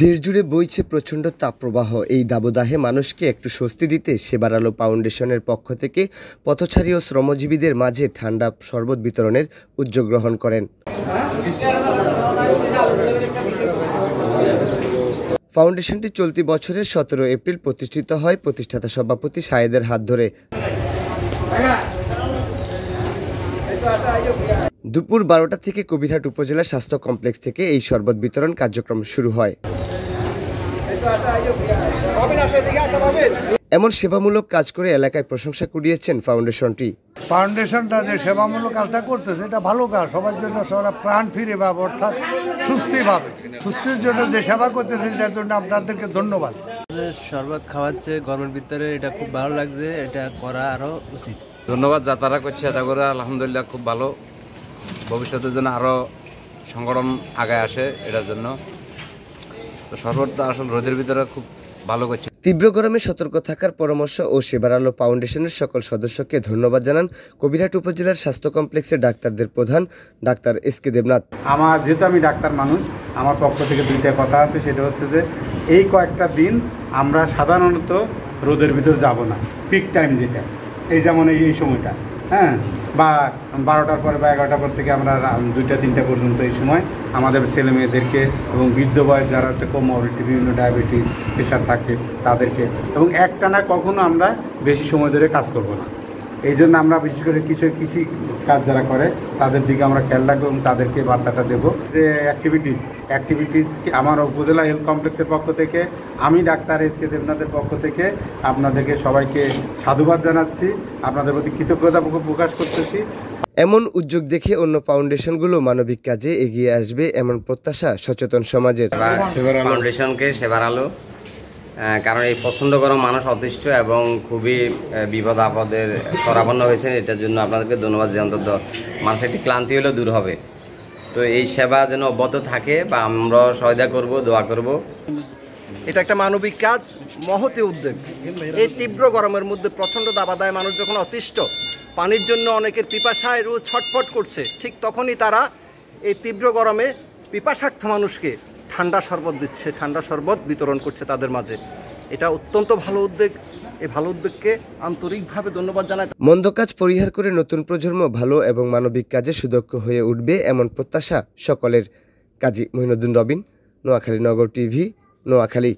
দেশ জুড়ে বইছে প্রচণ্ড তাপপ্রবাহ। এই দাবদাহে মানুষকে একটু স্বস্তি দিতে সেবার আলো ফাউন্ডেশনের পক্ষ থেকে পথচারী ও শ্রমজীবীদের মাঝে ঠান্ডা শরবত বিতরণের উদ্যোগ গ্রহণ করেন। ফাউন্ডেশনটি চলতি বছরের 17 এপ্রিল প্রতিষ্ঠিত হয় প্রতিষ্ঠাতা সভাপতি সায়েদের হাত ধরে। দুপুর 12টা থেকে কবিরহাট উপজেলা স্বাস্থ্য কমপ্লেক্স থেকে এই শরবত বিতরণ কার্যক্রম শুরু হয়। এমন সেবামূলক কাজ করে এলাকায় প্রশংসা কুড়িয়েছেন ফাউন্ডেশনটা যে সেবামূলক কাজটা করতেছে এটা ভালো কাজ, সবার জন্য সবাই প্রাণ ফিরে পাবে, অর্থাৎ সুস্থির জন্য যে সেবা করতেছে এটার জন্য আপনাদেরকে ধন্যবাদ। শরবত খাওয়াচ্ছে গরমের ভিতরে, এটা খুব ভালো লাগছে, এটা করা আরো উচিত। ধন্যবাদ যাতারা করছে এটা করে, আলহামদুলিল্লাহ খুব ভালো। ভবিষ্যতের জন্য আরো সংগঠন আগায় আসে এটার জন্য। তো শরবতটা আসলে রোদের ভিতরে খুব ভালো করছে। তীব্র গরমে সতর্ক থাকার পরামর্শ ও সেবার আলো ফাউন্ডেশনের সকল সদস্যকে ধন্যবাদ জানান কবিরহাট উপজেলার স্বাস্থ্য কমপ্লেক্সের ডাক্তারদের প্রধান ডাক্তার এস.কে. দেবনাথ। যেহেতু আমি ডাক্তার মানুষ, আমার পক্ষ থেকে দুইটা কথা আছে, সেটা হচ্ছে যে এই কয়েকটা দিন আমরা সাধারণত রোদের ভিতর যাব না, পিক টাইম যেটা, এই যেমন এই সময়টা, হ্যাঁ, বা 12টার পরে বা 11টার পর থেকে আমরা 2টা-3টা পর্যন্ত এই সময় আমাদের ছেলে মেয়েদেরকে এবং বৃদ্ধ বয়স যারা আছে কোমরবিডিটি, বিভিন্ন ডায়াবেটিস, প্রেশার থাকে তাদেরকে, এবং একটানা কখনো আমরা বেশি সময় ধরে কাজ করব না। এই জন্য আমরা বিশেষ করে কৃষি কাজ যারা করে তাদের দিকে আমরা খেয়াল রাখবো এবং তাদেরকে বার্তাটা দেবো যে অ্যাক্টিভিটিস আমার উপজেলা হেলথ কমপ্লেক্সের পক্ষ থেকে, আমি ডাক্তার এস.কে. দেবনাথের পক্ষ থেকে আপনাদেরকে সবাইকে সাধুবাদ জানাচ্ছি, আপনাদের প্রতি কৃতজ্ঞতা প্রকাশ করতেছি। এমন উদ্যোগ দেখে অন্য ফাউন্ডেশনগুলো মানবিক কাজে এগিয়ে আসবে এমন প্রত্যাশা সচেতন সমাজের। ফাউন্ডেশনকে সেবার আলো, কারণ এই প্রচণ্ড গরম মানুষ অতিষ্ঠ এবং খুবই বিপদ আপদের সরাপন্ন হয়েছে, এটার জন্য আপনাদেরকে ধন্যবাদ যে অন্তত মানুষের একটি ক্লান্তি হলেও দূর হবে। তো এই সেবা যেন অব্যাহত থাকে বা আমরা সহায়তা করব, দোয়া করব। এটা একটা মানবিক কাজ, মহতি উদ্যোগ। এই তীব্র গরমের মধ্যে প্রচণ্ড দাবাদায় মানুষ যখন অতিষ্ঠ, পানির জন্য অনেকের পিপাসায় রোজ ছটফট করছে, ঠিক তখনই তারা এই তীব্র গরমে পিপাসার্থ মানুষকে ঠান্ডা শরবত দিচ্ছে, ঠান্ডা শরবত বিতরণ করছে তাদের মাঝে। এটা অত্যন্ত ভালো উদ্যোগ। এই ভালো উদ্যোগকে আন্তরিকভাবে ধন্যবাদ জানাই। মন্দ কাজ পরিহার করে নতুন প্রজন্ম ভালো এবং মানবিক কাজে সুদক্ষ হয়ে উঠবে এমন প্রত্যাশা সকলের। কাজী মঈনুদ্দিন রবিন, নোয়াখালী নগর টিভি, নোয়াখালী।